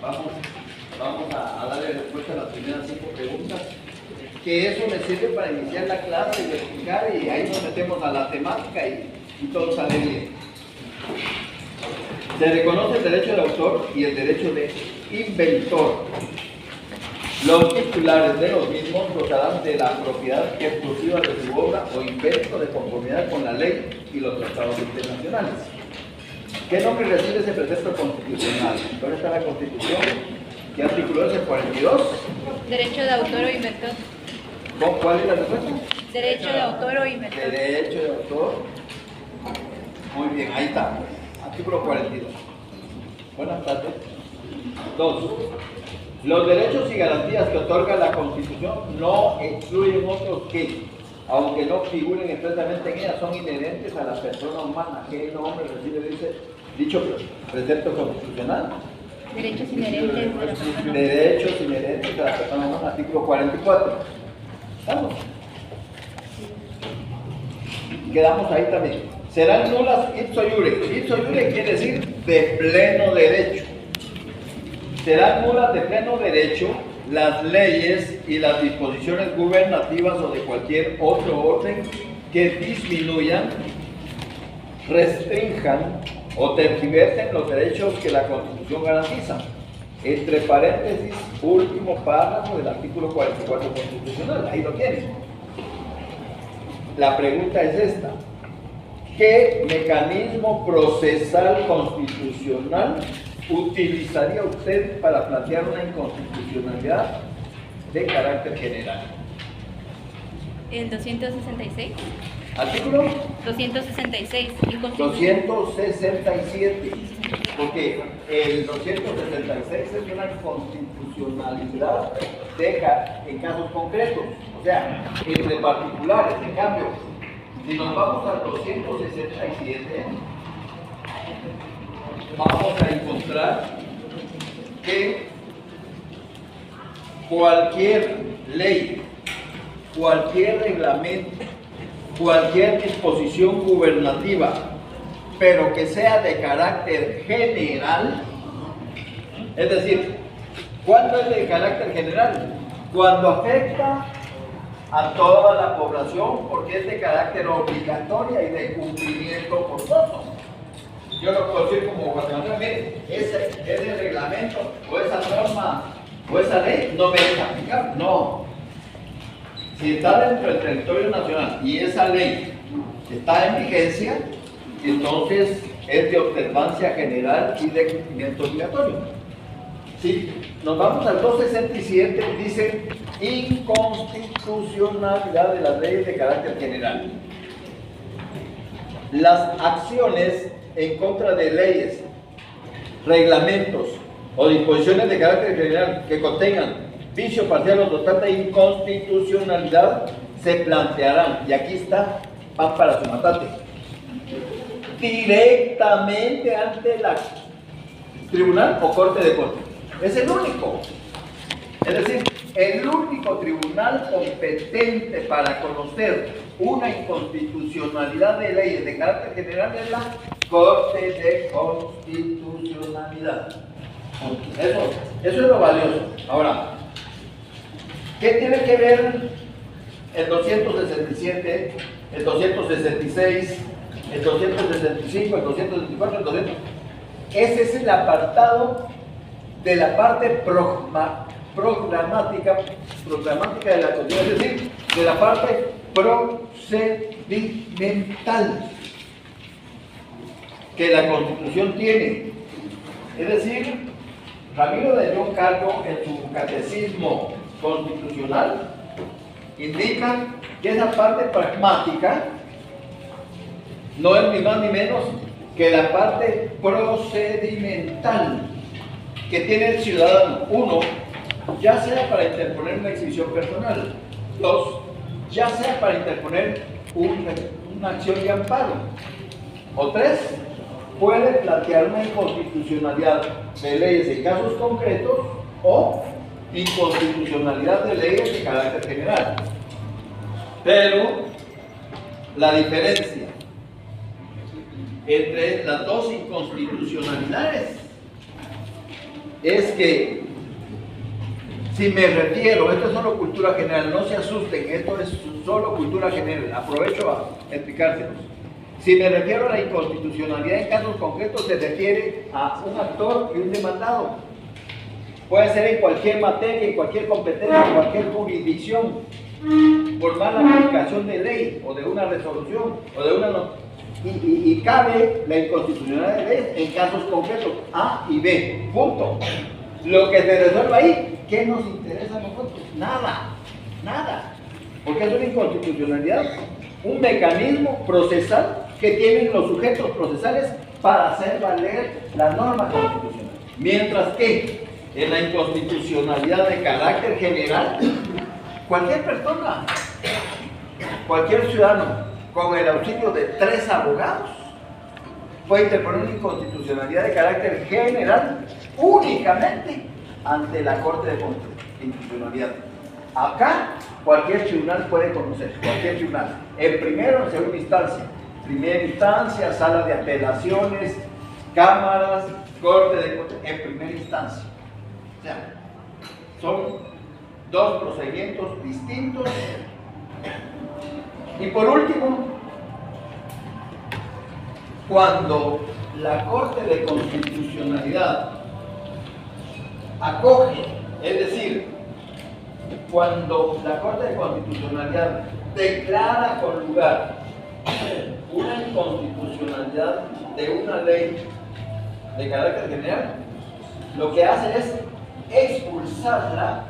vamos a darle respuesta a las primeras 5 preguntas. Que eso me sirve para iniciar la clase y explicar, y ahí nos metemos a la temática y todo sale bien. Se reconoce el derecho de autor y el derecho de inventor. Los titulares de los mismos gozarán de la propiedad exclusiva de su obra o invento de conformidad con la ley y los tratados internacionales. ¿Qué nombre recibe ese precepto constitucional? ¿Dónde está la Constitución? ¿Qué artículo es el 42? Derecho de autor o inventor. ¿Cuál es la respuesta? Derecho de autor o inventor. Derecho de autor. Muy bien, ahí está. Artículo 42. Buenas tardes. 2. Los derechos y garantías que otorga la Constitución no excluyen otros que, aunque no figuren expresamente en ella, son inherentes a la persona humana. ¿Qué nombre recibe dicho precepto constitucional? Derechos inherentes de la persona. Derechos inherentes a la persona humana. Artículo 44. ¿Estamos? Quedamos ahí también. Serán nulas ipso iure. Ipso iure quiere decir de pleno derecho. Serán nulas de pleno derecho las leyes y las disposiciones gubernativas o de cualquier otro orden que disminuyan, restrinjan o tergiversen los derechos que la Constitución garantiza. Entre paréntesis, último párrafo del artículo 44 constitucional. Ahí lo tienen. La pregunta es esta: ¿qué mecanismo procesal constitucional utilizaría usted para plantear una inconstitucionalidad de carácter general? El 266. Artículo 266. 267, porque el 266 es una inconstitucionalidad en casos concretos, o sea, entre particulares. En cambio, si nos vamos al 267, vamos a encontrar que cualquier ley, cualquier reglamento, cualquier disposición gubernativa, pero que sea de carácter general, es decir, ¿cuándo es de carácter general? Cuando afecta a toda la población, porque es de carácter obligatoria y de cumplimiento forzoso. Yo lo puedo decir como guatemalteco: mire, ese reglamento o esa norma o esa ley no me es aplicable. No. Si está dentro del territorio nacional y esa ley está en vigencia, entonces es de observancia general y de cumplimiento obligatorio. Si nos vamos al 267, dice inconstitucionalidad de las leyes de carácter general. Las acciones en contra de leyes, reglamentos o disposiciones de carácter general que contengan vicio parcial o total de inconstitucionalidad se plantearán, y aquí está, van para su matate, directamente ante la tribunal o corte de corte. Es el único. Es decir, el único tribunal competente para conocer una inconstitucionalidad de leyes de carácter general es la Corte de Constitucionalidad. Eso es lo valioso. Ahora, ¿qué tiene que ver el 267, el 266, el 265, el 264, el 200? Ese es el apartado de la parte programática de la Constitución, es decir, de la parte procedimental que la Constitución tiene. Es decir, Ramiro de John Carlos, en su catecismo constitucional, indica que esa parte pragmática no es ni más ni menos que la parte procedimental que tiene el ciudadano. 1, ya sea para interponer una exhibición personal. 2, ya sea para interponer una acción de amparo. O 3, puede plantear una inconstitucionalidad de leyes en casos concretos o inconstitucionalidad de leyes de carácter general. Pero la diferencia entre las dos inconstitucionalidades es que si me refiero, esto es solo cultura general, no se asusten, esto es solo cultura general, aprovecho a explicárselos. Si me refiero a la inconstitucionalidad en casos concretos, se refiere a un actor y un demandado. Puede ser en cualquier materia, en cualquier competencia, en cualquier jurisdicción, por mala aplicación de ley o de una resolución o de una y cabe la inconstitucionalidad de leyes en casos concretos A y B, punto. Lo que se resuelva ahí, ¿qué nos interesa a nosotros? Nada, nada, porque es una inconstitucionalidad, un mecanismo procesal que tienen los sujetos procesales para hacer valer la norma constitucional. Mientras que en la inconstitucionalidad de carácter general, cualquier persona, cualquier ciudadano, con el auxilio de 3 abogados, puede interponer una inconstitucionalidad de carácter general únicamente ante la Corte de Constitucionalidad. Acá cualquier tribunal puede conocer, cualquier tribunal, en primera o en segunda instancia, primera instancia, sala de apelaciones, cámaras, Corte de en primera instancia. O sea, son 2 procedimientos distintos. Y por último, cuando la Corte de Constitucionalidad acoge, es decir, cuando la Corte de Constitucionalidad declara con lugar una inconstitucionalidad de una ley de carácter general, lo que hace es expulsarla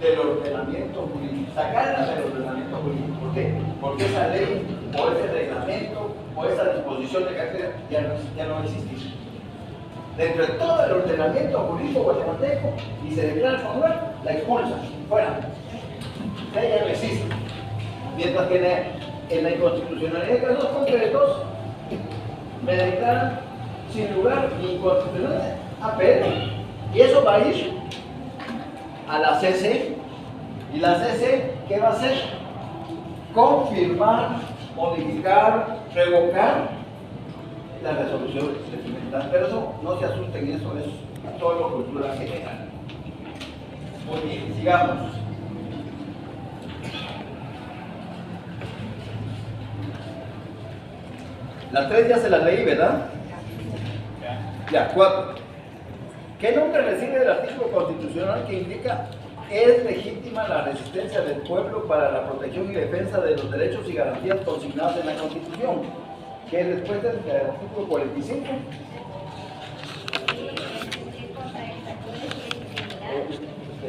del ordenamiento jurídico, sacarla del ordenamiento jurídico. ¿Por qué? Porque esa ley, o ese reglamento, o esa disposición de carácter ya no existe. Dentro de todo el ordenamiento jurídico guatemalteco, y se declara con lugar, la expulsa, fuera. Ya no existe. Mientras que en la inconstitucionalidad de casos concretos, me declaran sin lugar ni inconstitucional a pero. Y eso va a ir a la CC, y la CC, ¿qué va a hacer? Confirmar, modificar, revocar la resolución definitiva. Pero eso, no se asusten, eso es todo cultura general. Muy bien, sigamos. Las 3 ya se las leí, ¿verdad? Ya, 4. ¿Qué nombre recibe el artículo constitucional que indica es legítima la resistencia del pueblo para la protección y defensa de los derechos y garantías consignados en la Constitución? ¿Qué respuesta es el artículo 45?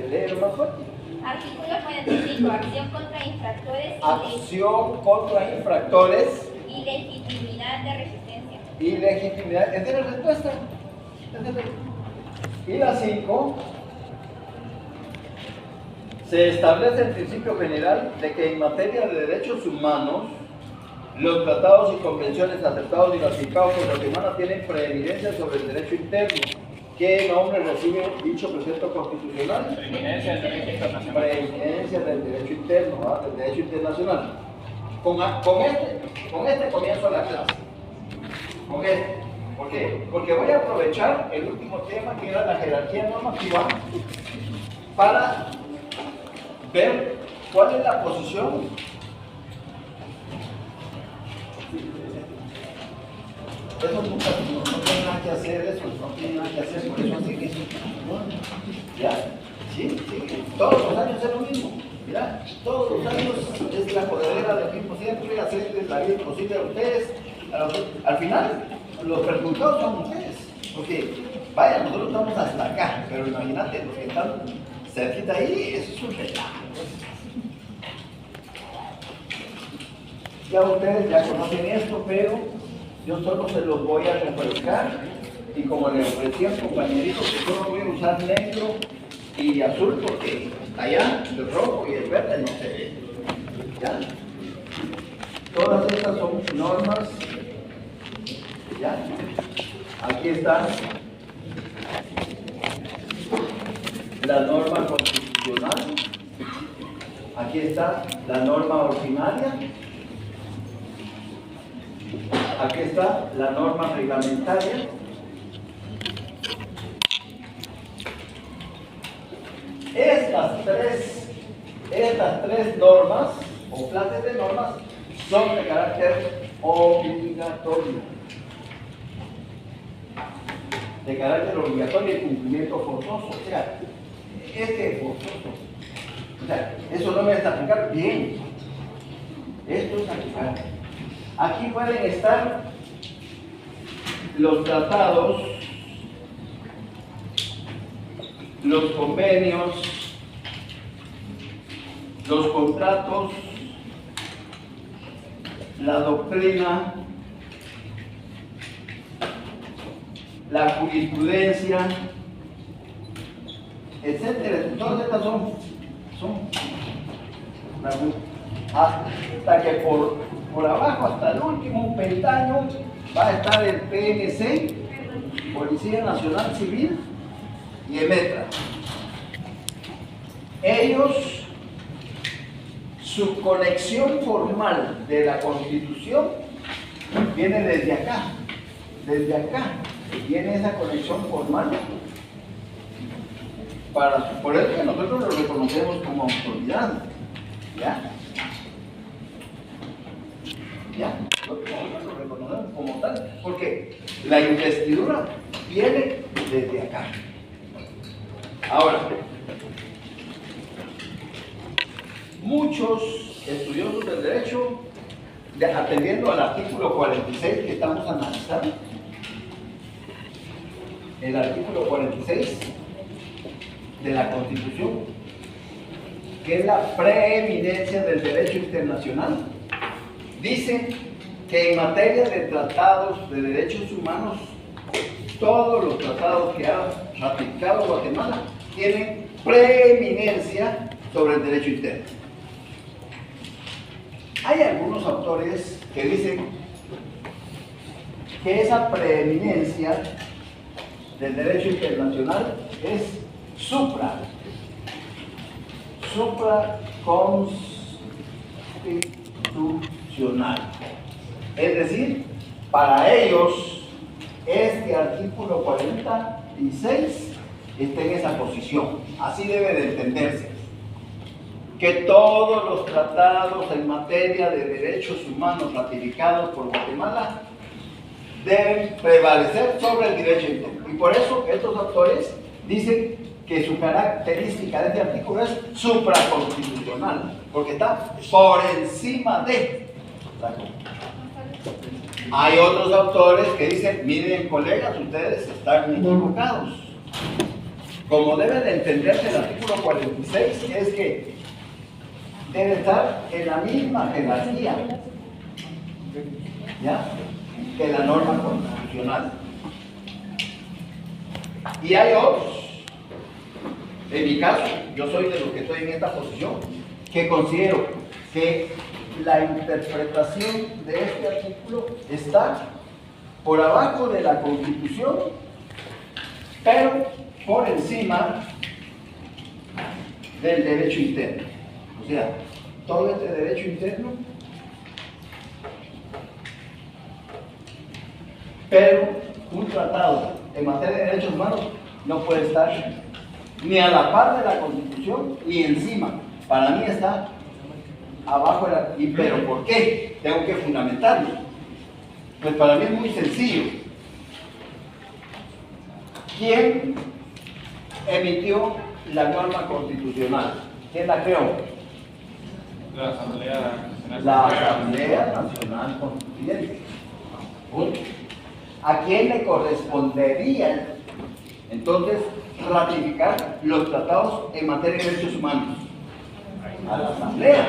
Lee más fuerte. Artículo 45. Acción contra infractores. Acción contra infractores. Y legitimidad de resistencia. Y legitimidad. ¿Esa es la respuesta? Y la 5. Se establece el principio general de que en materia de derechos humanos, los tratados y convenciones aceptados y ratificados por Guatemala tienen preeminencia sobre el derecho interno. ¿Qué nombre recibe dicho precepto constitucional? Preeminencia del derecho internacional. Preeminencia del derecho interno, ¿verdad? Del derecho internacional. Con este comienzo la clase. Con este. ¿Por qué? Porque voy a aprovechar el último tema, que era la jerarquía normativa, para ver cuál es la posición. Eso nunca, no tiene nada que hacer, eso no tiene nada que hacer, por eso así que eso. ¿Ya? ¿Sí? Sí. Todos los años es lo mismo. Mira, todos los años es la jodedera del mismo siempre, hacerles la vida imposible a ustedes. Al final, los perjudicados son ustedes. Porque, vaya, nosotros estamos hasta acá, pero imagínate, los que están cerquita ahí, eso es un relajo. Ya ustedes ya conocen esto, pero yo solo se los voy a refrescar. Y como le ofrecí al compañerito, que solo voy a usar negro y azul, porque allá el rojo y el verde no se ve. ¿Ya? Todas estas son normas. ¿Ya? Aquí está la norma constitucional. Aquí está la norma ordinaria. Aquí está la norma reglamentaria. estas tres normas o clases de normas son de carácter obligatorio. De carácter obligatorio y cumplimiento forzoso. O sea, es que es forzoso. O sea, eso no me es aplicar bien. Esto es aplicar. Aquí pueden estar los tratados, los convenios, los contratos, la doctrina, la jurisprudencia, etcétera. Todas estas son hasta que por abajo, hasta el último peldaño, va a estar el PNC, Policía Nacional Civil, y EMETRA. Ellos, su conexión formal de la Constitución viene desde acá, viene esa conexión formal. Por eso que nosotros lo reconocemos como autoridad, ¿ya? Nosotros lo reconocemos como tal, porque la investidura viene desde acá. Ahora, muchos estudiosos del derecho, atendiendo al artículo 46 que estamos analizando, el artículo 46 de la Constitución, que es la preeminencia del derecho internacional, dice que en materia de tratados de derechos humanos, todos los tratados que ha ratificado Guatemala tienen preeminencia sobre el derecho interno. Hay algunos autores que dicen que esa preeminencia del derecho internacional es supraconstitucional. Es decir, para ellos, este artículo 46 está en esa posición. Así debe de entenderse. Que todos los tratados en materia de derechos humanos ratificados por Guatemala deben prevalecer sobre el derecho interno. Y por eso estos autores dicen que su característica de este artículo es supraconstitucional, porque está por encima de la Constitución. Hay otros autores que dicen, miren colegas, ustedes están equivocados. Como debe de entenderse el artículo 46, es que debe estar en la misma jerarquía, ¿ya?, que la norma constitucional. Y hay otros, en mi caso, yo soy de los que estoy en esta posición, que considero que la interpretación de este artículo está por abajo de la Constitución, pero por encima del derecho interno. O sea, todo este derecho interno, pero un tratado en materia de derechos humanos no puede estar ni a la par de la Constitución ni encima. Para mí está abajo de la... ¿Pero por qué? Tengo que fundamentarlo. Pues para mí es muy sencillo. ¿Quién emitió la norma constitucional? ¿Quién la creó? La Asamblea Nacional. La Asamblea Nacional Constituyente. Punto. ¿A quién le correspondería entonces ratificar los tratados en materia de derechos humanos? A la Asamblea.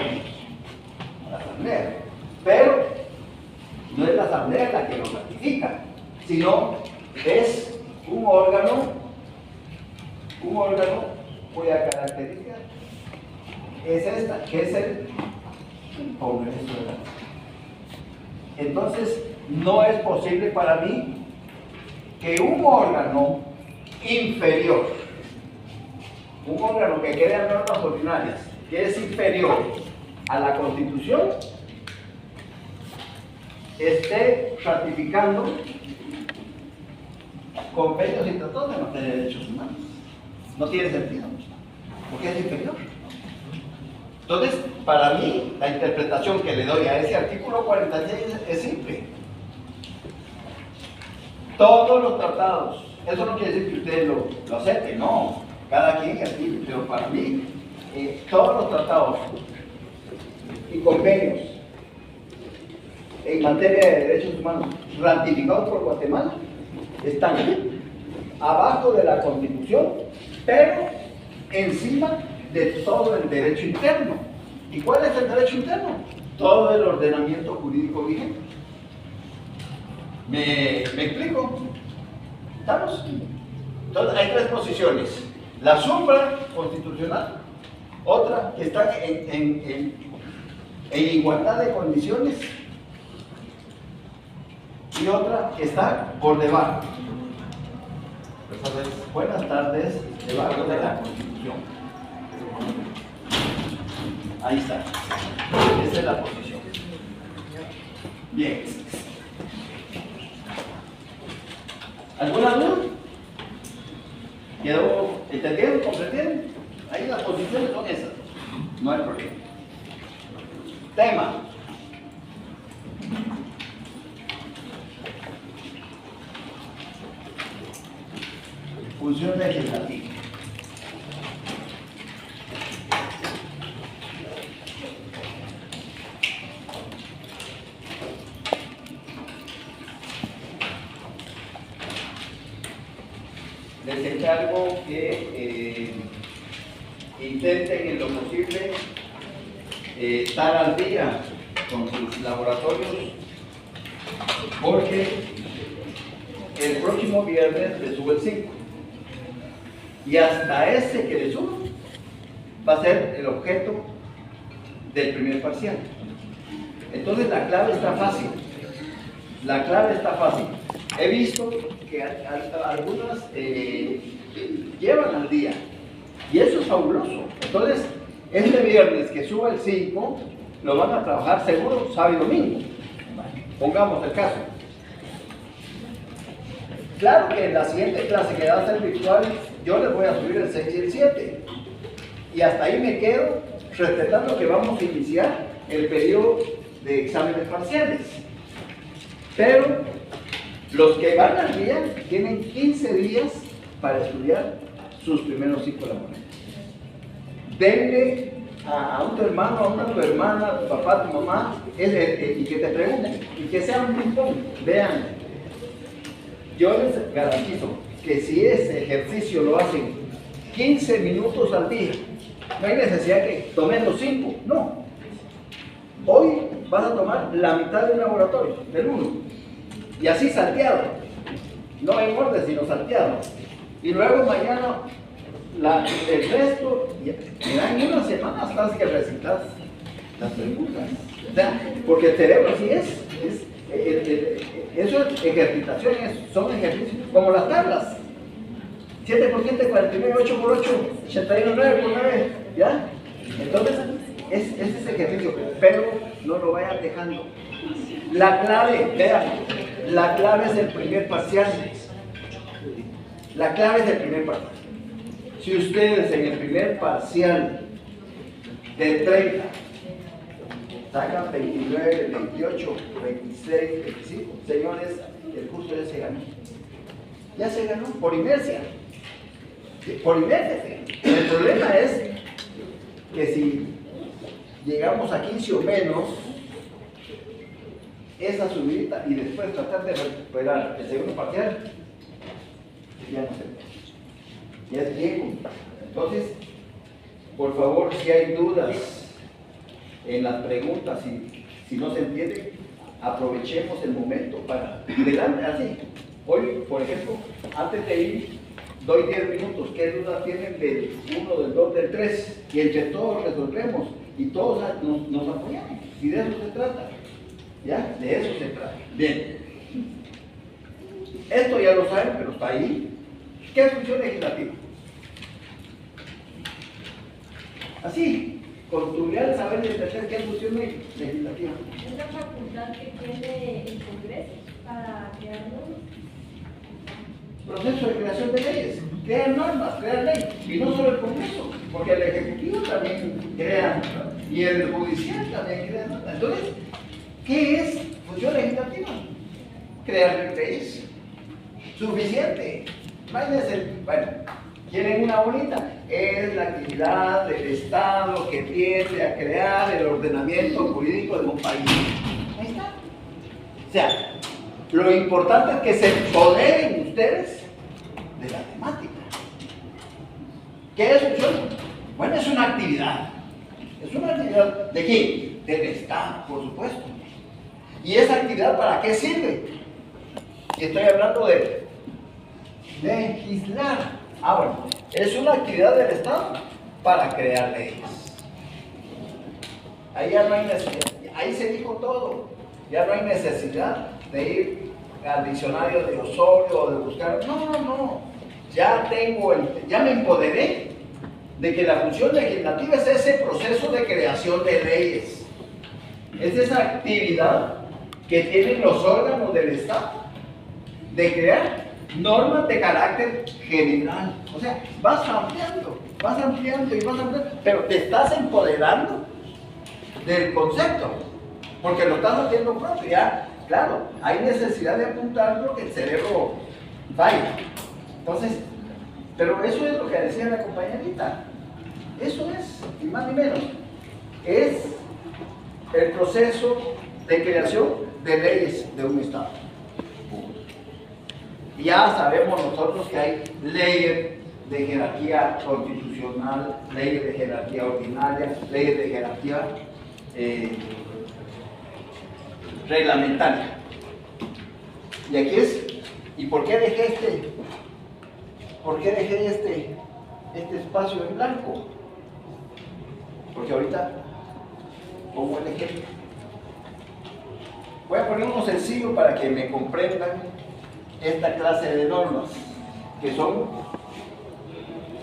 A la Asamblea. Pero no es la Asamblea la que lo ratifica, sino es un órgano cuya característica es esta, que es el Congreso de la Nación. Entonces, no es posible para mí que un órgano inferior, un órgano que crea normas ordinarias, que es inferior a la Constitución, esté ratificando convenios y tratados en materia de derechos humanos. No tiene sentido. porque es inferior. Entonces, para mí, la interpretación que le doy a ese artículo 46 es simple. Todos los tratados, eso no quiere decir que ustedes lo acepten, no, cada quien es así, pero para mí, todos los tratados y convenios en materia de derechos humanos ratificados por Guatemala están abajo de la Constitución, pero encima de todo el derecho interno. ¿Y cuál es el derecho interno? Todo el ordenamiento jurídico vigente. ¿Me explico? ¿Estamos? Entonces hay tres posiciones. La supraconstitucional, otra que está en igualdad de condiciones y otra que está por debajo. Entonces, buenas tardes, debajo de la Constitución. Ahí está. Esa es la posición. Bien. ¿Alguna duda? ¿Quedó entendieron? ¿Comprendieron? Ahí las posiciones son esas. No hay problema. Tema. Función legislativa. Les encargo que intenten en lo posible estar al día con sus laboratorios, porque el próximo viernes le sube el 5 y hasta ese que le sube va a ser el objeto del primer parcial. Entonces la clave está fácil. La clave está fácil. He visto que algunas llevan al día y eso es fabuloso. Entonces, este viernes que suba el 5, lo van a trabajar seguro sábado y domingo. Pongamos el caso. Claro que en la siguiente clase que va a ser virtual, yo les voy a subir el 6 y el 7. Y hasta ahí me quedo, respetando que vamos a iniciar el periodo de exámenes parciales. Pero los que van al día tienen 15 días para estudiar sus primeros 5 laborales. Denle a tu hermano, a tu hermana, a tu papá, a tu mamá, y que te pregunten, y que sea un ping-pong. Vean, yo les garantizo que si ese ejercicio lo hacen 15 minutos al día, no hay necesidad que tomen los 5, no. Hoy vas a tomar la mitad de un laboratorio, del 1. Y así salteado, no en orden sino salteado. Y luego mañana el resto, en una semana estás que recitas las preguntas. O sea, porque el cerebro así eso es ejercitación, son ejercicios, como las tablas. 7 por 7, 49, 8 por 8, 81, 9 por 9, ¿ya? Entonces, es ese ejercicio, pero no lo vayan dejando. La clave, vean, la clave es el primer parcial. La clave es el primer parcial. Si ustedes en el primer parcial de 30 sacan 29, 28, 26, 25, señores, el curso ya se ganó. Ya se ganó, por inercia. Por inercia. El problema es que si llegamos a 15 o menos, esa subida y después tratar de recuperar el segundo parcial, ya no se puede. Ya es bien. Entonces, por favor, si hay dudas en las preguntas, si no se entiende, aprovechemos el momento para adelante así. Hoy, por ejemplo, antes de ir, doy 10 minutos. ¿Qué dudas tienen del 1, del 2, del 3? Y entre todos resolvemos y todos nos apoyamos. Y de eso se trata. ¿Ya? De eso se trata. Bien. Esto ya lo saben, pero está ahí. ¿Qué es función legislativa? Así, con tu real saber de entender qué es función legislativa. Es la facultad que tiene el Congreso para crear normas. Proceso de creación de leyes. Crear normas, crear leyes. Y no solo el Congreso. porque el ejecutivo también crea, ¿no? Y el judicial también crea, ¿no? Entonces, ¿qué es función legislativa? Crear leyes. Suficiente. Bueno, ¿quieren una bonita? Es la actividad del Estado que tiende a crear el ordenamiento jurídico de un país. Ahí está. O sea, lo importante es que se empoderen ustedes de la temática. ¿Qué es función? Bueno, es una actividad. ¿Es una actividad de quién? Del Estado, por supuesto. ¿Y esa actividad para qué sirve? Estoy hablando de legislar. Bueno, es una actividad del Estado para crear leyes. Ahí ya no hay necesidad, ahí se dijo todo. Ya no hay necesidad de ir al diccionario de Osorio o de buscar. No. Ya me empoderé de que la función legislativa es ese proceso de creación de leyes. Es esa actividad que tienen los órganos del Estado de crear normas de carácter general. O sea, vas ampliando, pero te estás empoderando del concepto, porque lo estás haciendo propio. Ya, claro, hay necesidad de apuntarlo que el cerebro vaya. Entonces, pero eso es lo que decía la compañerita. Eso es, ni más ni menos. Es el proceso de creación de leyes de un Estado. Ya sabemos nosotros que hay leyes de jerarquía constitucional, leyes de jerarquía ordinaria, leyes de jerarquía reglamentaria. Y aquí es, ¿y por qué dejé este espacio en blanco? Porque ahorita pongo el ejemplo. Voy a poner uno sencillo para que me comprendan esta clase de normas, que son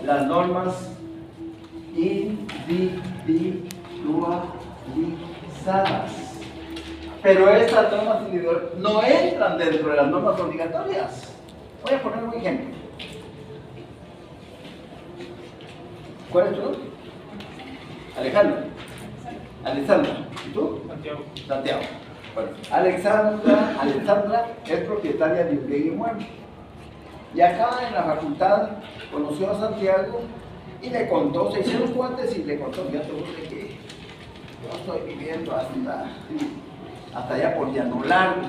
las normas individualizadas. Pero estas normas individuales no entran dentro de las normas obligatorias. Voy a poner un ejemplo. ¿Cuál es tu nombre? Alejandro. Alexandra. ¿Y tú? Santiago. Santiago. Bueno, Alexandra es propietaria de un bien inmueble. Y acá en la facultad conoció a Santiago y le contó, se hicieron cuates y le contó, fíjate usted que yo estoy viviendo hasta allá por Llano Largo.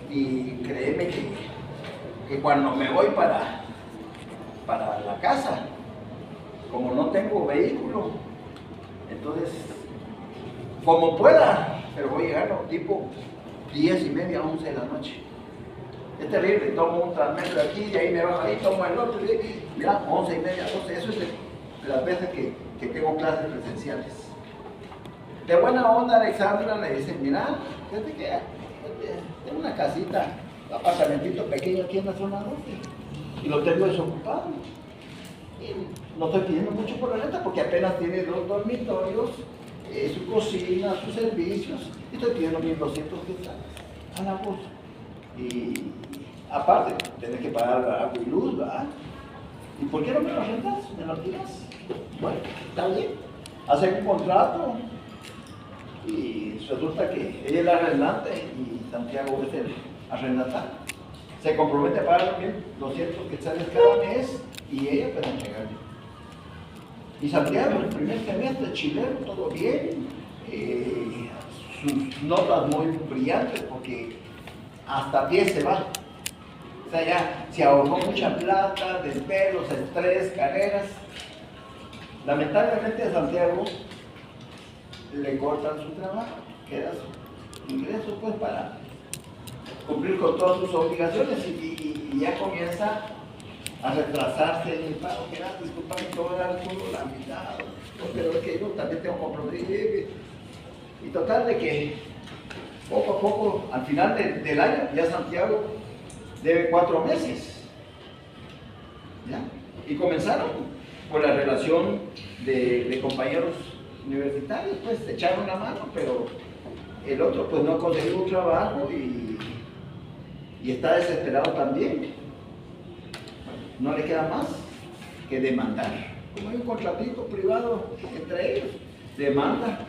Y créeme que cuando me voy para la casa, como no tengo vehículo, entonces, como pueda, pero voy llegando tipo 10:30, 11 de la noche. Es terrible, tomo un transmetro de aquí y ahí me bajo ahí, tomo el otro y mira, 11:30, 12, eso es las veces que tengo clases presenciales. De buena onda, Alexandra le dice, mira, fíjate que tengo una casita, un apartamentito pequeño aquí en la zona 12 y lo tengo desocupado. Y no estoy pidiendo mucho por la renta porque apenas tiene 2 dormitorios, su cocina, sus servicios, y estoy pidiendo 1,200 quetzales a la bolsa. Y aparte, tenés que pagar agua y luz, ¿verdad? ¿Y por qué no me lo rentas? ¿Me lo tiras? Bueno, está bien. Hacen un contrato y resulta que ella es la arrendante y Santiago es el arrendatario. Se compromete a pagar 1,200 quetzales cada mes y ella puede entregarle. Y Santiago, el primer semestre, chileno, todo bien, sus notas muy brillantes porque hasta a pie se va. O sea, ya se ahorró mucha plata, desvelos, estrés, carreras. Lamentablemente a Santiago le cortan su trabajo, queda su ingreso pues para cumplir con todas sus obligaciones y ya comienza a retrasarse en el pago. Mira, disculpame, te voy a dar solo la mitad, pero es que yo también tengo compromiso. Y total de que poco a poco, al final del año, ya Santiago debe 4 meses. ¿Ya? Y comenzaron por la relación de compañeros universitarios, pues se echaron la mano, pero el otro pues no consiguió un trabajo y está desesperado también. No le queda más que demandar como hay un contratito privado entre ellos, demanda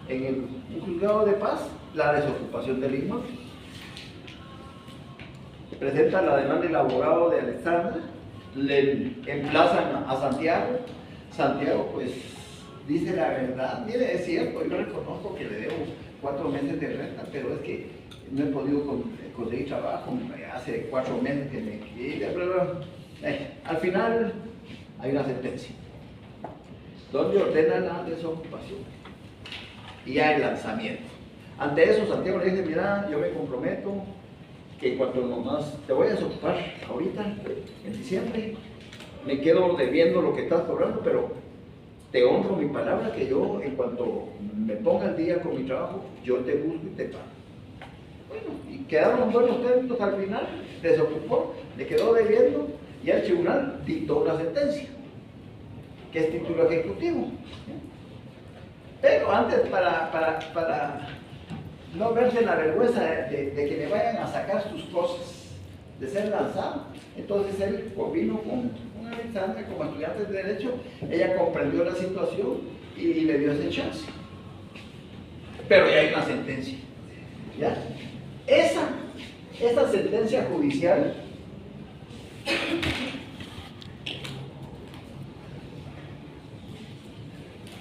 en un juzgado de paz la desocupación del inmueble. Presenta la demanda el abogado de Alexandra, le emplazan a Santiago. Santiago pues dice la verdad, mire, es cierto, yo reconozco que le debo 4 meses de renta, pero es que no he podido conseguir trabajo, hace 4 meses que me quedé, al final hay una sentencia donde ordena la desocupación y hay lanzamiento. Ante eso Santiago le dice, mira, yo me comprometo que cuanto nomás te voy a desocupar ahorita, en diciembre, me quedo debiendo lo que estás cobrando, pero te honro mi palabra que yo, en cuanto me ponga al día con mi trabajo, yo te busco y te pago. Bueno, y quedaron en buenos términos al final, desocupó, le quedó debiendo y el tribunal dictó una sentencia, que es título ejecutivo. Pero antes, para no verse la vergüenza de que le vayan a sacar sus cosas, de ser lanzado, entonces él vino con Alexandra como estudiante de Derecho, ella comprendió la situación y le dio ese chance. Pero ya hay una sentencia. ¿Ya? Esa sentencia judicial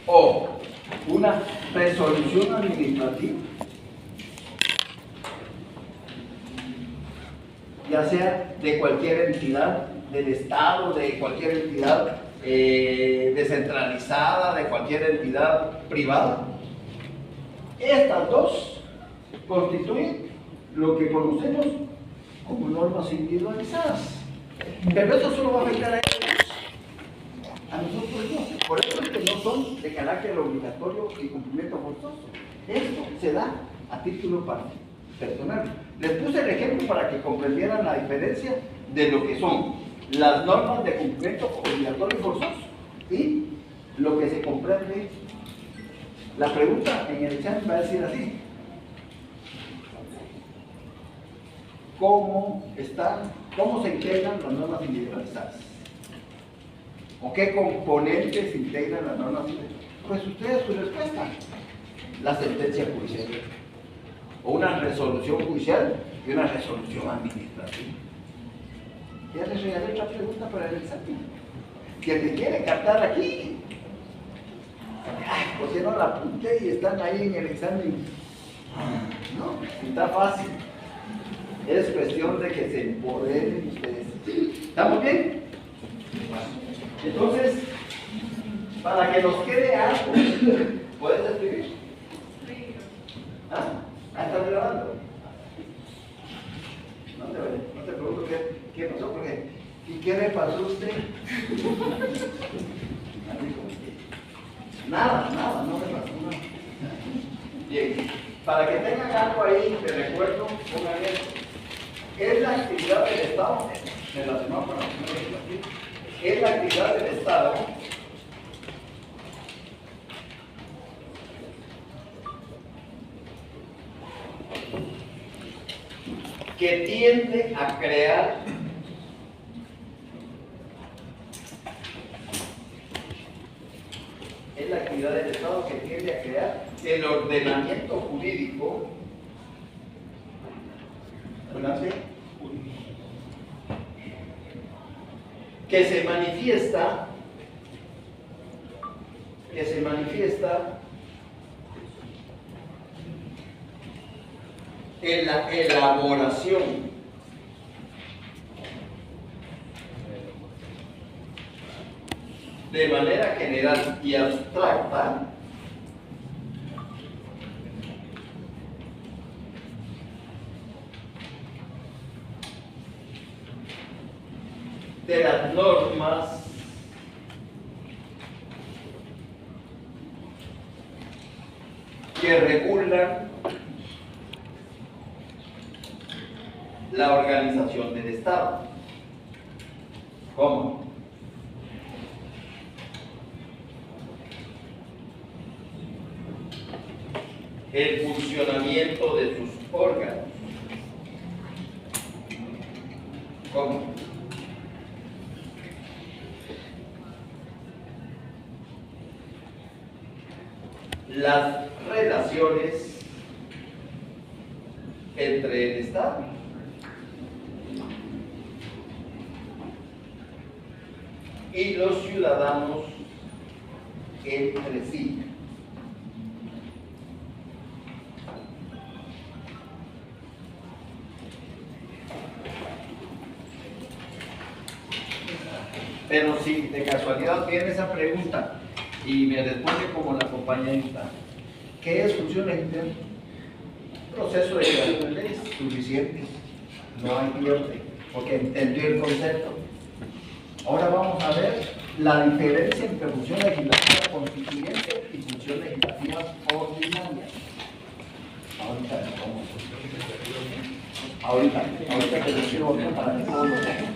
o una resolución administrativa, ya sea de cualquier entidad del Estado, de cualquier entidad descentralizada, de cualquier entidad privada. Estas dos constituyen lo que conocemos como normas individualizadas. Pero eso solo va a afectar a ellos. A nosotros no. Por eso es que no son de carácter obligatorio y cumplimiento forzoso. Esto se da a título personal. Les puse el ejemplo para que comprendieran la diferencia de lo que son las normas de cumplimiento obligatorio y forzoso y lo que se comprende. La pregunta en el examen va a decir así: ¿cómo se integran las normas individualizadas? ¿O qué componentes integran las normas individualizadas? Pues ustedes su respuesta: la sentencia judicial, o una resolución judicial y una resolución administrativa. Ya les regalé otra pregunta para el examen. Que te quiere captar aquí, ¿por qué no la apunté y están ahí en el examen? No, está fácil. Es cuestión de que se empoderen ustedes. ¿Estamos bien? Entonces, para que nos quede algo, ¿puedes escribir? ¿Estás grabando? No te pregunto qué pasó, porque ¿y qué le pasó a usted? Nada, no me pasó nada. Bien, para que tengan algo ahí de recuerdo, pongan esto. Es la actividad del Estado, relacionado con la Asamblea Legislativa, es la actividad del Estado que tiende a crear del Estado que tiende a crear el ordenamiento jurídico que se manifiesta en la elaboración de manera general y abstracta de las normas que regulan la organización del Estado. ¿Cómo? El funcionamiento de sus órganos. ¿Cómo? las relaciones entre el Estado y los ciudadanos entre sí. Pero si de casualidad viene esa pregunta y me responde como la compañerita, ¿qué es funciones internas? Proceso de creación de leyes suficiente, no hay pierde, porque entendió el concepto. Ahora vamos a ver la diferencia entre función legislativa constituyente y función legislativa ordinaria. Ahorita te decir otro para que todos lo vean.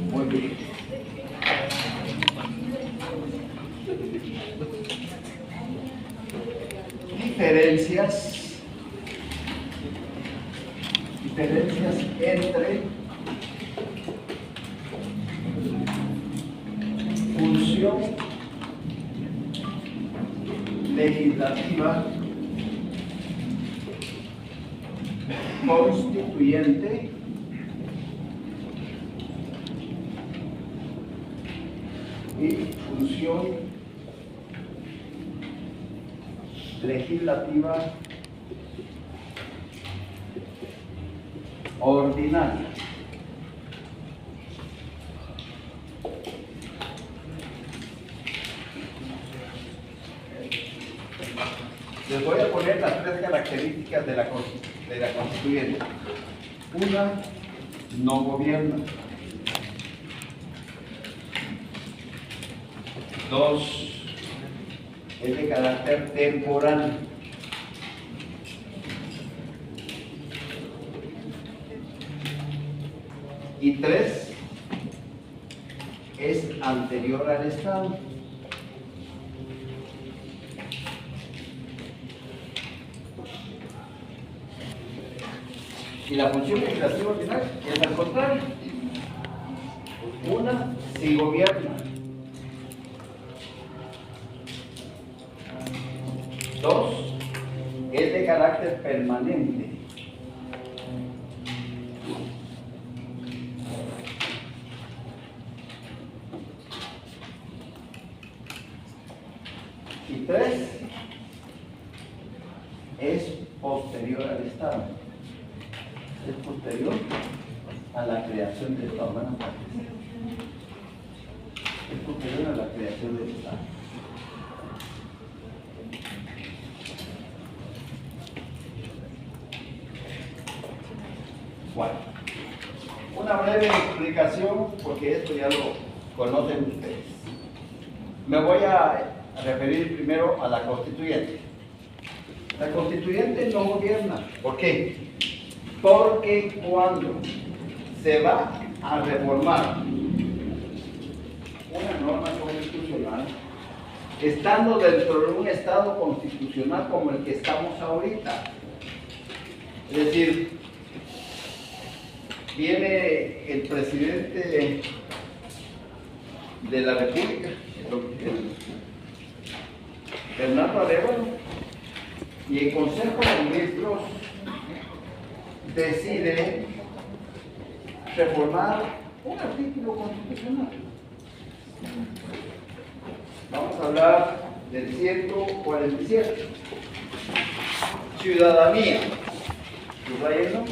Muy bien. Diferencias entre función legislativa constituyente y función legislativa ordinaria. Les voy a poner las tres características de la constituyente. Una, no gobierna. Dos, es de carácter temporal. Y tres, es anterior al Estado. Y la función legislativa ordinaria es al contrario. Una, sí gobierna. Dos, es de carácter permanente. Y tres, es posterior al Estado. Es posterior a la creación del Estado. Buenas tardes. Es posterior a la creación del Estado. Bueno, una breve explicación, porque esto ya lo conocen ustedes. Me voy a referir primero a la constituyente. La constituyente no gobierna. ¿Por qué? Porque cuando se va a reformar una norma constitucional, estando dentro de un estado constitucional como el que estamos ahorita, es decir, viene el presidente de la República, Bernardo Arévalo, y el Consejo de Ministros decide reformar un artículo constitucional. Vamos a hablar del 147. Ciudadanía. ¿Subrayenlo?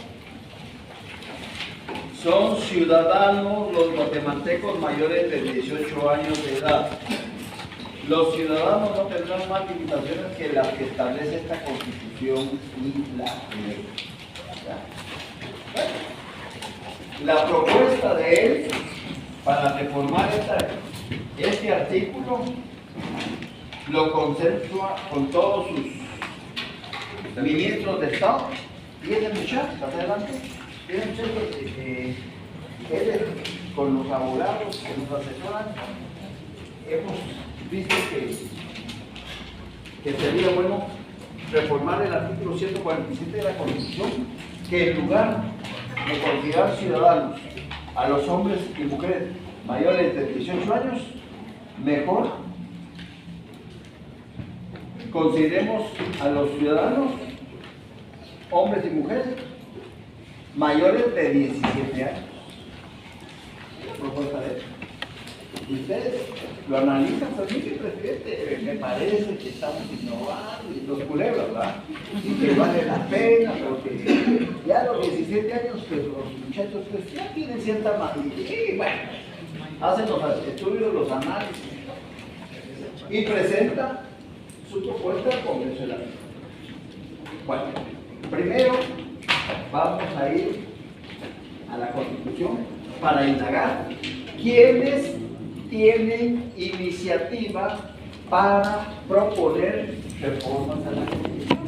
Son ciudadanos los guatemaltecos mayores de 18 años de edad. Los ciudadanos no tendrán más limitaciones que las que establece esta Constitución y la ley. Bueno, La propuesta de él para reformar este artículo lo consensúa con todos sus ministros de Estado. Tienen muchachos, hasta adelante, tienen muchachos con los abogados que nos asesoran. Hemos visto que sería bueno reformar el artículo 147 de la Constitución, que en lugar de considerar ciudadanos a los hombres y mujeres mayores de 18 años, mejor consideremos a los ciudadanos, hombres y mujeres, mayores de 17 años. La propuesta de él. Y ustedes lo analizan también, que presidente, me parece que estamos innovando y los culebros, ¿verdad? Y que vale la pena, pero que ya a los 17 años, pues los muchachos pues, ya tienen cierta madurez, y bueno, hacen los estudios, los análisis, y presenta su propuesta al Congreso de la República. Bueno, primero vamos a ir a la Constitución para indagar quiénes tienen iniciativa para proponer reformas a la Constitución.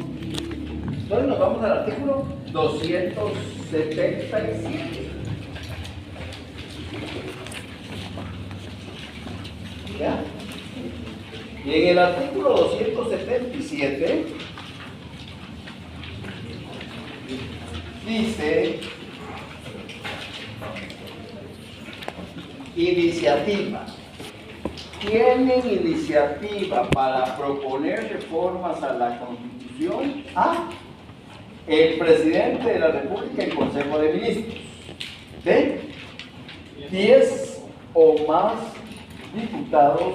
Entonces nos vamos al artículo 277. ¿Ya? Y en el artículo 277 dice iniciativa. ¿Tienen iniciativa para proponer reformas a la Constitución? A. El presidente de la República y Consejo de Ministros. B. 10 o más diputados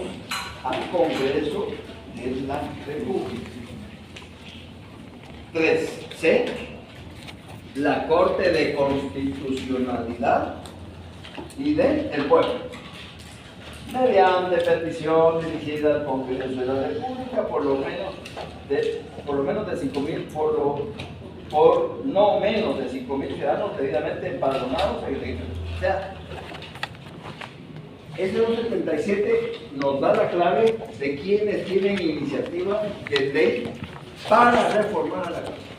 al Congreso de la República. 3. C. La Corte de Constitucionalidad y del pueblo, mediante petición dirigida al Congreso de la República por no menos de 5,000 por no menos de 5,000 ciudadanos debidamente empadronados e inscritos. O sea, ese 277 nos da la clave de quienes tienen iniciativa de ley para reformar la Constitución.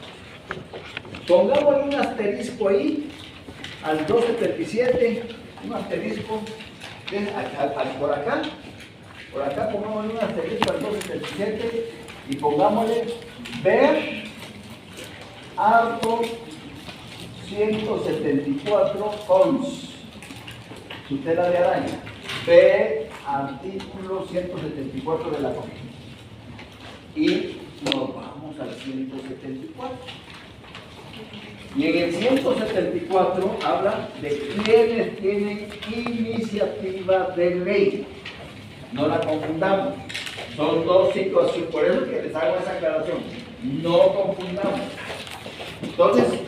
Pongámosle un asterisco ahí al 277, un asterisco por acá pongámosle un asterisco al 277 y pongámosle ver artículo 174 cons, tutela de araña, ve artículo 174 de la Constitución y nos vamos al 174. Y en el 174 habla de quienes tienen iniciativa de ley. No la confundamos. Son dos situaciones, por eso que les hago esa aclaración. No confundamos. Entonces,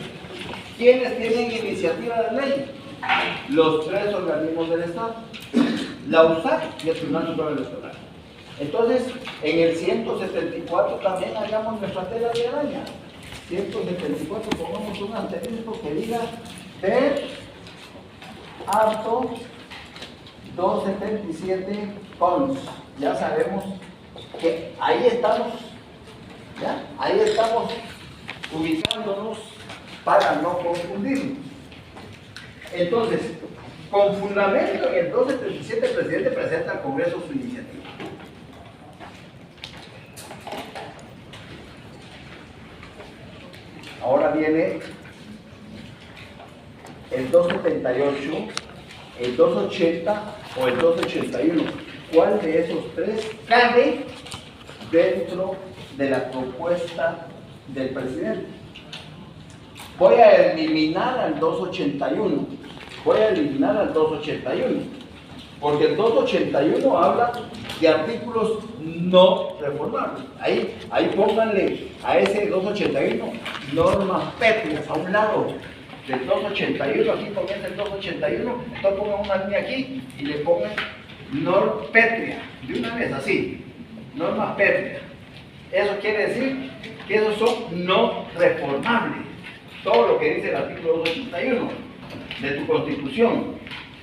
¿quiénes tienen iniciativa de ley? Los 3 organismos del Estado. La USAC y el Tribunal Supremo Electoral. Entonces, en el 174 también hagamos nuestra tela de araña. 174, pongamos un asterisco que diga ver acto 277 cons. Ya sabemos que ahí estamos, ¿ya? Ahí estamos ubicándonos para no confundirnos. Entonces, con fundamento en el 277 el presidente presenta al Congreso su iniciativa. Ahora viene el 278, el 280 o el 281. ¿Cuál de esos tres cabe dentro de la propuesta del presidente? Voy a eliminar al 281. Voy a eliminar al 281. Porque el 281 habla de artículos no reformables. Ahí pónganle a ese 281 normas pétreas a un lado del 281. Aquí comienza el 281. Entonces pongan una línea aquí y le pongan norma pétrea. De una vez así. Normas pétreas. Eso quiere decir que esos son no reformables. Todo lo que dice el artículo 281. de tu constitución.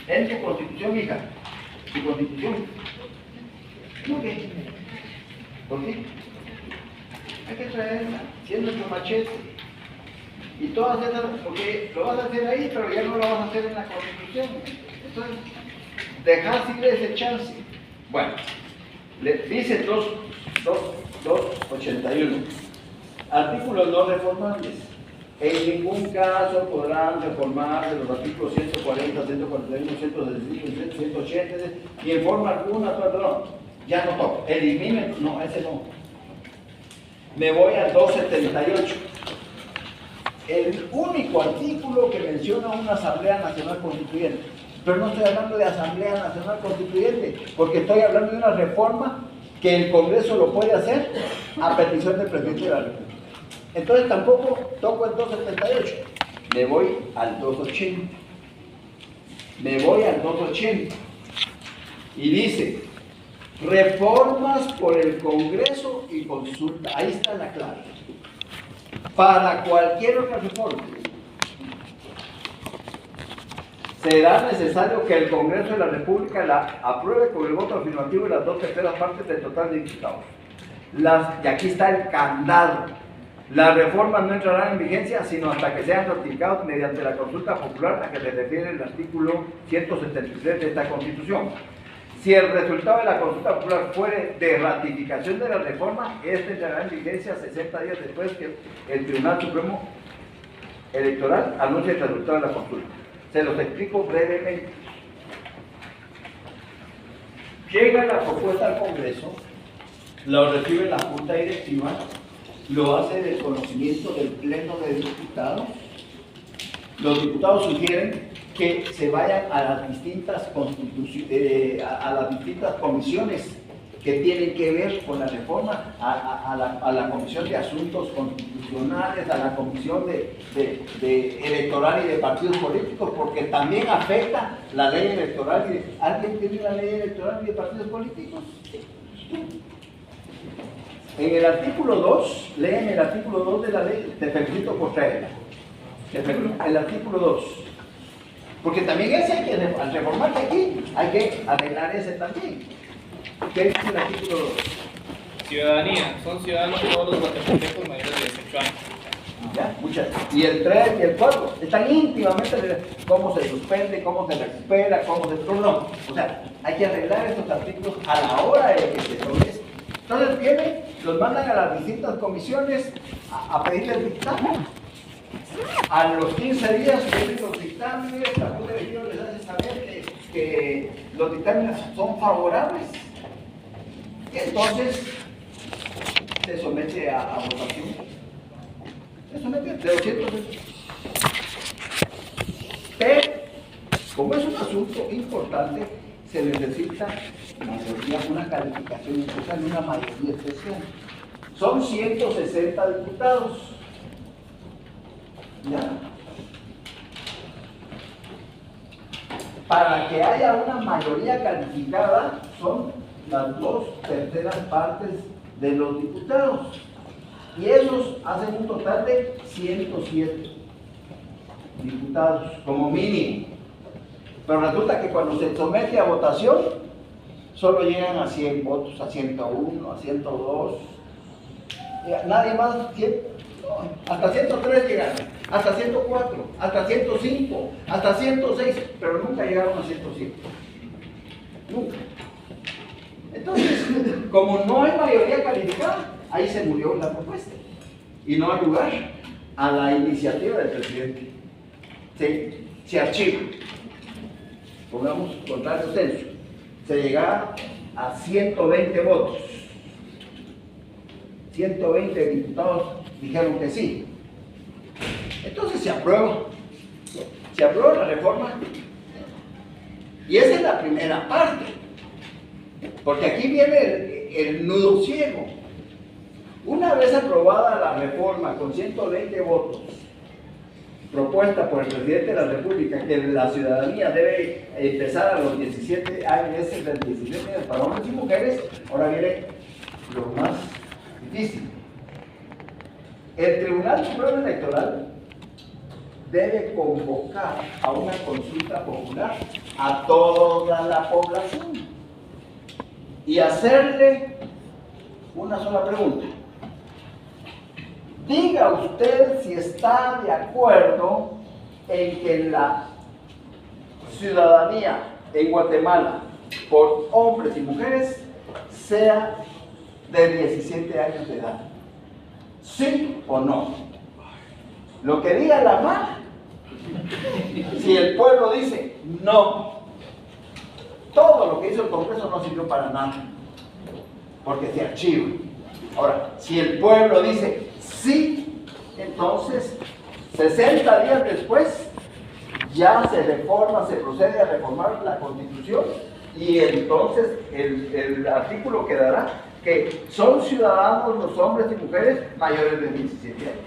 En tu constitución, hija. Tu constitución. ¿No qué? ¿Por qué? Hay que traerla, siendo tu machete. Y todas esas, porque lo vas a hacer ahí, pero ya no lo vas a hacer en la constitución. Entonces, dejar sin ese chance. Bueno, le dice 281. Artículos no reformables. En ningún caso podrán reformarse los artículos 140, 141, 165, 180 y en forma alguna, no, ya no toca. Eliminen, no, ese no. Me voy al 278. El único artículo que menciona una Asamblea Nacional Constituyente. Pero no estoy hablando de Asamblea Nacional Constituyente, porque estoy hablando de una reforma que el Congreso lo puede hacer a petición del Presidente de la República. Entonces tampoco toco el 278. Me voy al 280. Me voy al 280. Y dice, reformas por el Congreso y consulta. Ahí está la clave. Para cualquier otra reforma, será necesario que el Congreso de la República la apruebe con el voto afirmativo de las 2/3 partes del total de diputados. Y aquí está el candado. Las reformas no entrarán en vigencia sino hasta que sean ratificadas mediante la consulta popular a que se refiere el artículo 173 de esta Constitución. Si el resultado de la consulta popular fuere de ratificación de la reforma, esta entrará en vigencia 60 días después que el Tribunal Supremo Electoral anuncie el resultado de la consulta. Se los explico brevemente. Llega la propuesta al Congreso, lo recibe la Junta Directiva, lo hace del conocimiento del Pleno de Diputados. Los diputados sugieren que se vayan a las distintas comisiones que tienen que ver con la reforma, a la Comisión de Asuntos Constitucionales, a la Comisión de Electoral y de Partidos Políticos, porque también afecta la ley electoral. ¿Alguien tiene la ley electoral y de partidos políticos? En el artículo 2, leen el artículo 2 de la ley, te felicito por traerla. El artículo 2. Porque también ese hay que, al reformarse aquí, hay que arreglar ese también. ¿Qué dice el artículo 2? Ciudadanía. Son ciudadanos todos los guatemaltecos mayores de 18 años. ¿Ya? Muchas. Y el 3 y el 4 están íntimamente relacionados. Cómo se suspende, cómo se recupera, cómo se... No. O sea, hay que arreglar estos artículos a la hora de que se progrese. Entonces vienen, los mandan a las distintas comisiones a pedirles dictamen. A los 15 días vienen los dictámenes, la Junta Directiva les hace saber que los dictámenes son favorables. Y entonces se somete a votación. Se somete de 200 veces. Pero, como es un asunto importante, se necesita una calificación especial, una mayoría especial. Son 160 diputados. ¿Ya? Para que haya una mayoría calificada, son las 2/3 partes de los diputados. Y esos hacen un total de 107 diputados, como mínimo. Pero resulta que cuando se somete a votación, solo llegan a 100 votos, a 101, a 102. Nadie más, hasta 103 llegaron, hasta 104, hasta 105, hasta 106, pero nunca llegaron a 107. Nunca. Entonces, como no hay mayoría calificada, ahí se murió la propuesta. Y no hay lugar a la iniciativa del presidente. Se archiva. Pongamos contrario censo. Se llega a 120 votos. 120 diputados dijeron que sí. Entonces se aprueba. Se aprueba la reforma. Y esa es la primera parte. Porque aquí viene el nudo ciego. Una vez aprobada la reforma con 120 votos, propuesta por el presidente de la República, que la ciudadanía debe empezar a los 17 años, es de 17 años para hombres y mujeres, ahora viene lo más difícil. El Tribunal Supremo Electoral debe convocar a una consulta popular a toda la población y hacerle una sola pregunta. Diga usted si está de acuerdo en que la ciudadanía en Guatemala por hombres y mujeres sea de 17 años de edad. ¿Sí o no? Lo que diga la MAC, si el pueblo dice no, todo lo que hizo el Congreso no sirvió para nada, porque se archiva. Ahora, si el pueblo dice sí, entonces 60 días después ya se reforma, se procede a reformar la Constitución y entonces el artículo quedará que son ciudadanos los hombres y mujeres mayores de 17 años.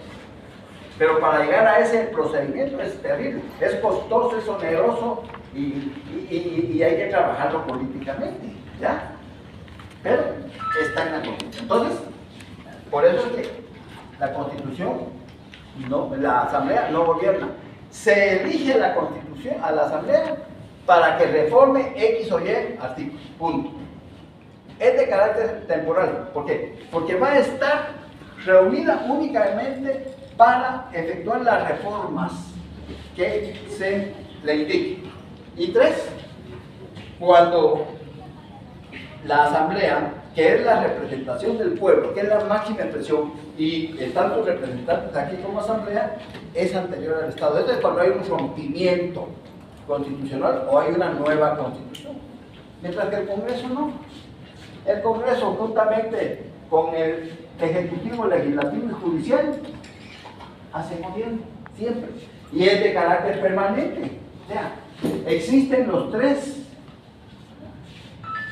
Pero para llegar a ese procedimiento es terrible, es costoso, es oneroso y hay que trabajarlo políticamente, ¿ya? Pero está en la Constitución. Entonces, por eso es que la Constitución, la Asamblea no gobierna. Se elige la Constitución a la Asamblea para que reforme X o Y artículos, punto. Es de carácter temporal. ¿Por qué? Porque va a estar reunida únicamente para efectuar las reformas que se le indiquen. Y 3, cuando la Asamblea, que es la representación del pueblo, que es la máxima expresión, y están sus representantes aquí como Asamblea, es anterior al Estado. Esto es cuando hay un rompimiento constitucional o hay una nueva Constitución. Mientras que el Congreso no. El Congreso, juntamente con el Ejecutivo, Legislativo y Judicial, hace gobierno, siempre. Y es de carácter permanente. O sea, existen los 3.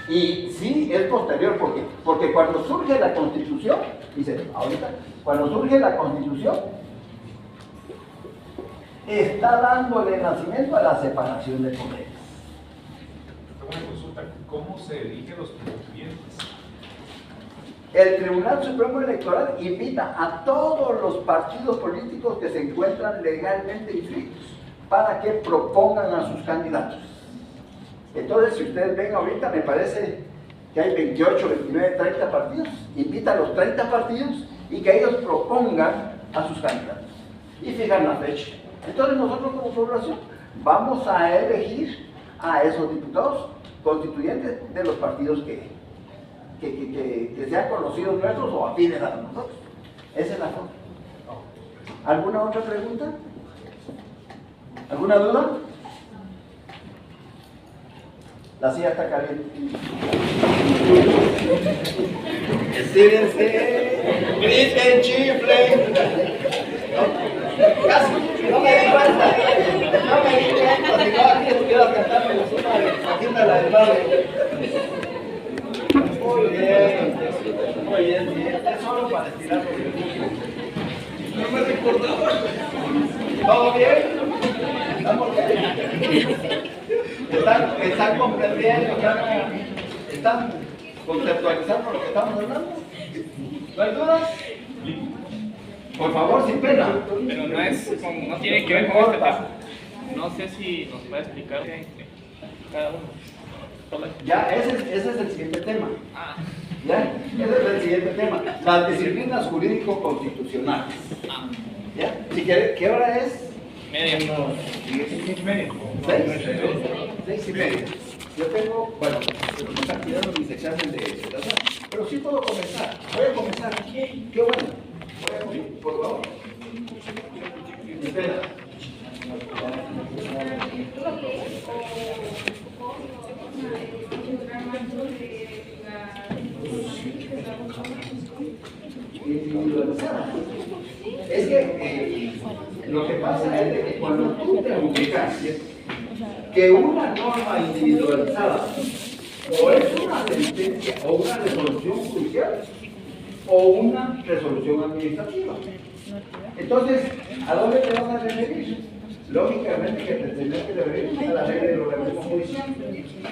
Y sí, es posterior, ¿por qué? Porque cuando surge la Constitución, dice, ahorita, cuando surge la Constitución, está dándole nacimiento a la separación de poderes. Una consulta, ¿cómo se eligen los constituyentes? El Tribunal Supremo Electoral invita a todos los partidos políticos que se encuentran legalmente inscritos para que propongan a sus candidatos. Entonces, si ustedes ven ahorita, me parece que hay 28, 29, 30 partidos. Invita a los 30 partidos y que ellos propongan a sus candidatos. Y fijan la fecha. Entonces, nosotros como población vamos a elegir a esos diputados constituyentes de los partidos que sean conocidos nuestros o afines a nosotros. Esa es la forma. ¿Alguna otra pregunta? ¿Alguna duda? La silla está caliente. Estírense, griten, chiflen. Casi, no me di cuenta. No me di cuenta. Si no, aquí estuviera cantando aquí me la desmadre. Muy bien, muy bien. Es solo para estirar. No me recordaba. ¿Todo bien? ¿Estamos bien? ¿Están comprendiendo? ¿Están conceptualizando lo que estamos hablando? ¿No hay dudas? Por favor, sin pena. Pero no es como, no tiene que ver con este tema. No sé si nos puede explicar cada uno. Ya, ese es el siguiente tema. ¿Ya? Ese es el siguiente tema. Las disciplinas jurídico-constitucionales. ¿Ya? Si quiere, ¿qué hora es? Media. 6:30. 6:30. Yo tengo, bueno, me están pidiendo mis exámenes de ciudadanía, pero sí puedo comenzar. Voy a comenzar. Qué bueno. Voy a comenzar, por favor. Espera. Es que lo que pasa es de que cuando tú te ubicas que una norma individualizada o es una sentencia o una resolución judicial o una resolución administrativa, entonces, ¿a dónde te vas a referir? Lógicamente que te tendrás que referir a la ley del organismo judicial,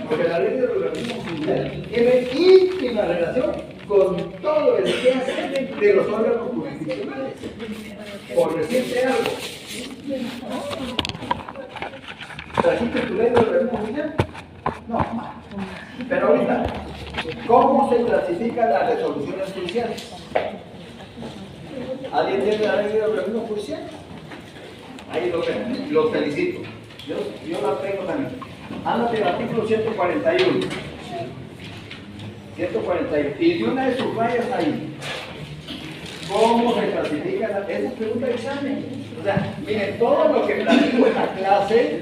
porque la ley del organismo judicial tiene íntima relación con todo el quehacer de los órganos jurisdiccionales. Por decirte algo, ¿Trajiste tu ley de organismo judicial? No. Pero ahorita, ¿cómo se clasifican las resoluciones judiciales? ¿Alguien tiene la ley de organismo judicial? Ahí lo ven, los felicito. Yo la tengo también. Ándate el artículo 141. 141. Y de una de sus rayas ahí. ¿Cómo se clasifica? Esa es pregunta de examen. O sea, miren, todo lo que platico en la clase,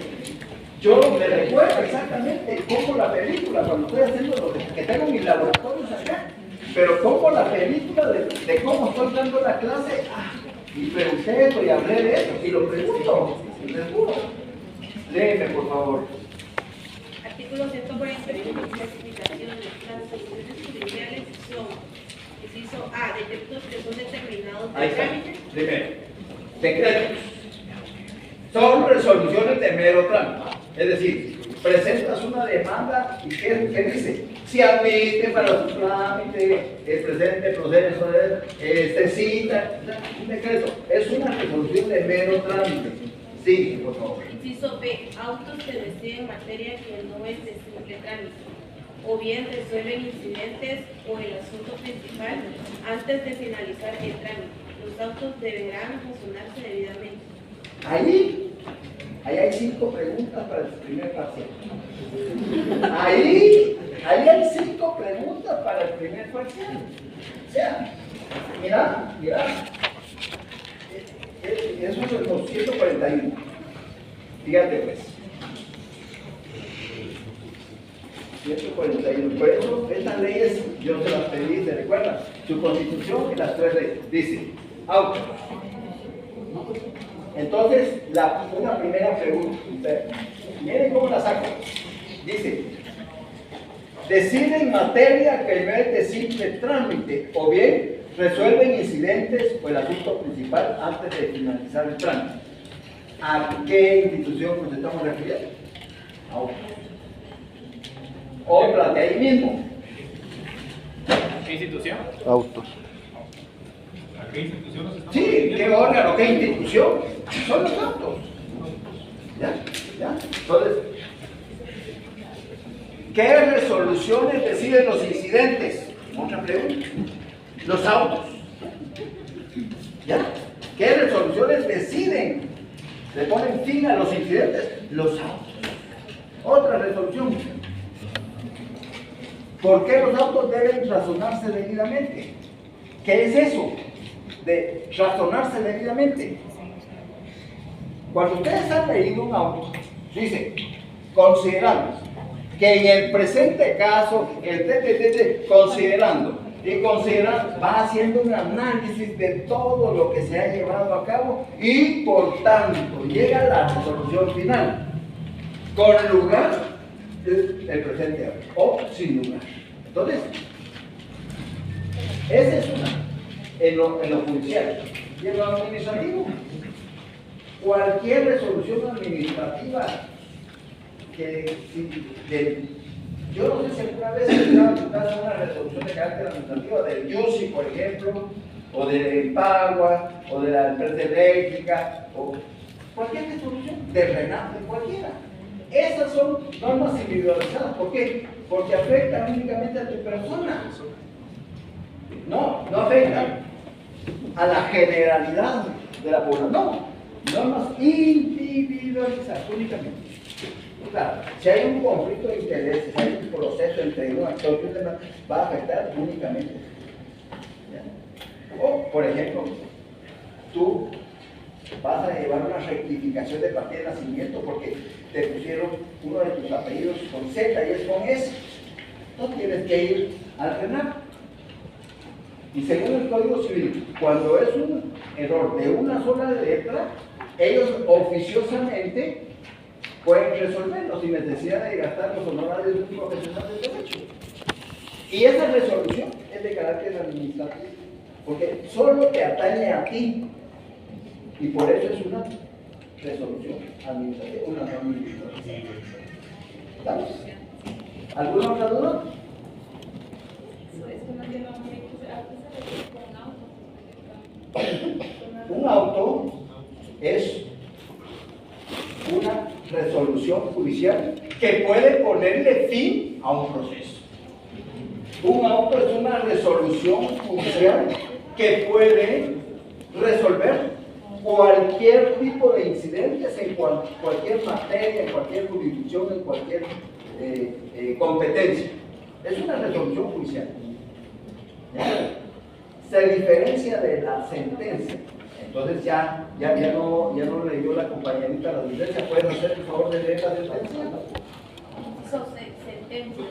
yo me recuerdo exactamente como la película, cuando estoy haciendo lo que tengo mis laboratorios acá. Pero como la película de cómo estoy dando la clase, y pregunté esto y hablé de eso, y lo pregunto, les juro. Léeme, por favor. Artículo 141, clasificaciones. Las resoluciones judiciales son, inciso A, decretos que son determinados Ahí de está. trámite. Primero, decretos. Son resoluciones de mero trámite. Es decir, presentas una demanda y ¿qué dice? Si admite para su trámite el presente proceso de cita, un decreto. Es una resolución de mero trámite. Sí, por favor. Inciso B, autos que deciden materia que no es de simple trámite, o bien resuelven incidentes o el asunto principal antes de finalizar el trámite. Los autos deberán funcionarse debidamente. Ahí hay 5 preguntas para el primer parcial. Ahí hay 5 preguntas para el primer parcial. O sea, mira. Eso es los 141. Fíjate pues. 141. Por eso, estas leyes, yo se las pedí, ¿se recuerdan? Su constitución y las 3 leyes. Dice, auto. Entonces, una primera pregunta. Miren cómo la saco. Dice, decide en materia que no es de simple trámite, o bien resuelven incidentes o el asunto principal antes de finalizar el trámite. ¿A qué institución nos estamos refiriendo? A otra. Otra de ahí mismo. ¿Qué institución? Autos. ¿A qué institución nos estamos Sí, refiriendo? ¿qué órgano, qué institución? Son los autos. ¿Ya? Entonces, ¿qué resoluciones deciden los incidentes? Otra pregunta. Los autos. ¿Ya? ¿Qué resoluciones deciden? ¿Le ponen fin a los incidentes? Los autos. Otra resolución. ¿Por qué los autos deben razonarse debidamente? ¿Qué es eso de razonarse debidamente? Cuando ustedes han leído un auto, dice, considerando que en el presente caso, considerando, va haciendo un análisis de todo lo que se ha llevado a cabo y por tanto llega a la resolución final, con lugar el presente o sin lugar. Entonces, esa es una, en lo judicial. Y en lo administrativo, cualquier resolución administrativa yo no sé si alguna vez se una resolución de carácter administrativo del YUSI, por ejemplo, o de Impagua, o de la empresa eléctrica, o cualquier resolución de RENAP, de cualquiera. Esas son normas individualizadas. ¿Por qué? Porque afectan únicamente a tu persona. No afectan a la generalidad de la población. No, normas individualizadas únicamente. Claro, si hay un conflicto de intereses, si hay un proceso entre un actor y un demás, va a afectar únicamente. ¿Ya? O, por ejemplo, tú vas a llevar una rectificación de partida de nacimiento porque te pusieron uno de tus apellidos con Z y es con S. Entonces tienes que ir al RENAP. Y según el Código Civil, cuando es un error de una sola letra, ellos oficiosamente pueden resolverlo sin necesidad de gastar los honorarios de un profesional del derecho. Y esa resolución es de carácter administrativo, porque solo te atañe a ti. Y por eso es una resolución administrativa, una norma administrativa. ¿Estamos? ¿Alguna otra duda? Un auto es resolución judicial que puede ponerle fin a un proceso. Un auto es una resolución judicial que puede resolver cualquier tipo de incidentes en cualquier materia, en cualquier jurisdicción, en cualquier competencia. Es una resolución judicial. ¿Ya? Se diferencia de la sentencia. Entonces ya no leyó la compañerita la sentencia. ¿Pueden hacer el favor de leer la sentencia? Son sentencias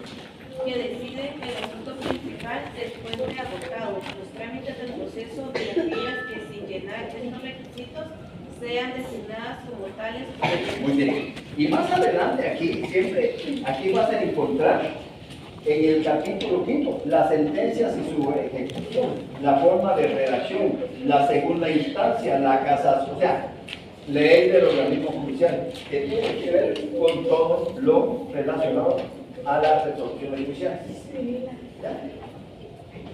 que deciden el asunto principal después de agotados los trámites del proceso de aquellas que sin llenar estos requisitos sean designadas como tales. Muy bien. Y más adelante aquí vas a encontrar en el capítulo 5 las sentencias y su ejecución, la forma de redacción, la segunda instancia, la casación, o sea, ley del organismo judicial, que tiene que ver con todo lo relacionado a la resolución judicial. ¿Ya?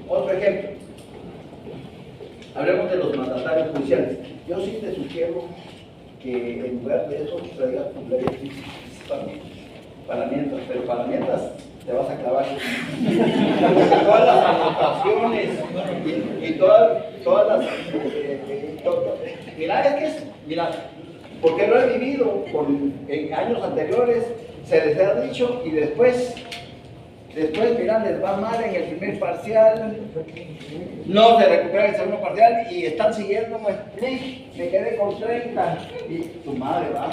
Otro ejemplo. Hablemos de los mandatarios judiciales. Yo sí te sugiero que en lugar de eso traigas tu ley para mientras, pero para mientras te vas a clavar. Todas las anotaciones y todas las... Mira, porque lo he vivido en años anteriores, se les ha dicho y después, mira, les va mal en el primer parcial, no se recupera el segundo parcial y están siguiendo, pues, me quedé con 30 y tu madre va.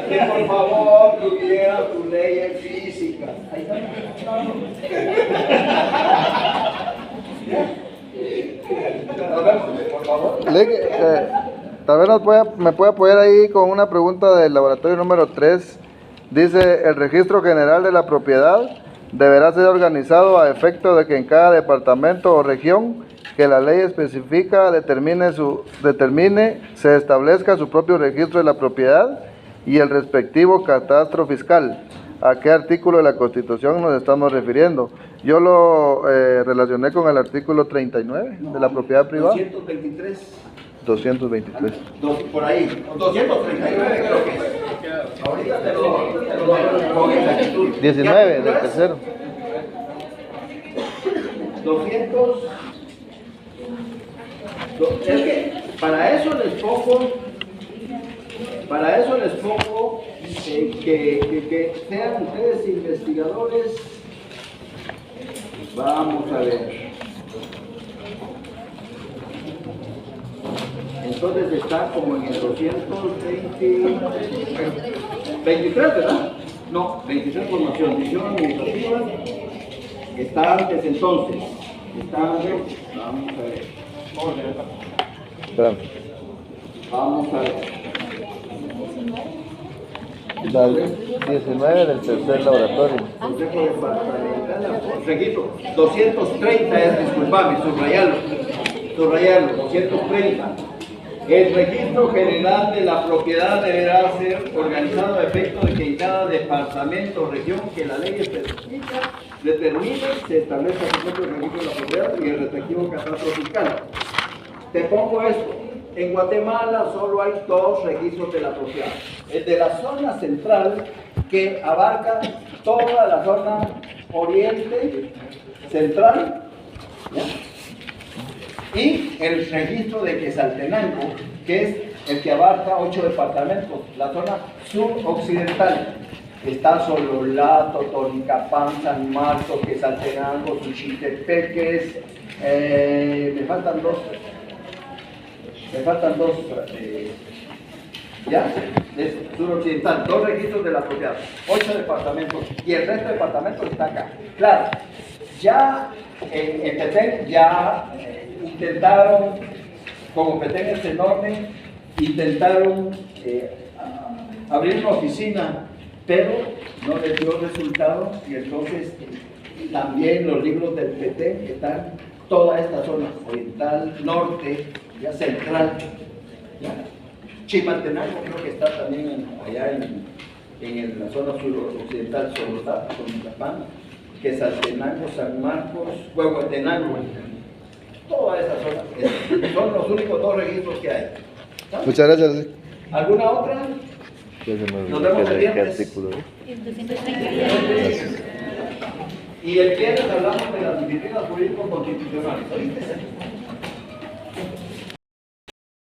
Que por favor tuviera tu ley en física. Ahí está. Nos vemos, por favor. Tal vez me puede apoyar ahí con una pregunta del laboratorio número 3. Dice, el registro general de la propiedad deberá ser organizado a efecto de que en cada departamento o región que la ley específica determine, se establezca su propio registro de la propiedad y el respectivo catastro fiscal. ¿A qué artículo de la Constitución nos estamos refiriendo? Yo lo relacioné con el artículo 39 de la propiedad privada. 223. 223. Por ahí. 239 creo que es. Ahorita te lo con exactitud. 19 del tercero. 200. Es que para eso les pongo que sean ustedes investigadores. Vamos a ver. Entonces está como en el 23, ¿verdad? No, 23 formación, decisión administrativa. Está antes entonces. Está antes. Vamos a ver. Espérame. Vamos a ver. 19 del tercer laboratorio. Consejo Departamental, registro 230 es, disculpame, subrayarlo, 230. El registro general de la propiedad deberá ser organizado a efecto de que en cada departamento o región que la ley especifica determine, se establezca su propio registro de la propiedad y el respectivo catastro fiscal. Te pongo esto. En Guatemala solo hay 2 registros de la propiedad. El de la zona central, que abarca toda la zona oriente central, ¿ya? Y el registro de Quetzaltenango, que es el que abarca 8 departamentos, la zona suroccidental. Está Sololá, Totonicapán, San Marcos, Quetzaltenango, Suchitepeques, me faltan dos, ¿ya? Es suroccidental, 2 registros de la propiedad, 8 departamentos y el resto de departamentos está acá. Claro, ya en Petén ya intentaron, como Petén es enorme, intentaron abrir una oficina, pero no les dio resultado y entonces también los libros del Petén están toda esta zona oriental, norte, ya central, ya. Chimaltenango creo que está también allá en la zona suroccidental, Sololá, Totonicapán, Quetzaltenango, San Marcos, Huehuetenango, Todas esas son los únicos dos registros que hay. ¿Sabes? Muchas gracias. ¿Alguna otra? Nos vemos el viernes. El 232. Y el viernes hablamos de las disciplinas jurídico-constitucionales. ¿Oíste?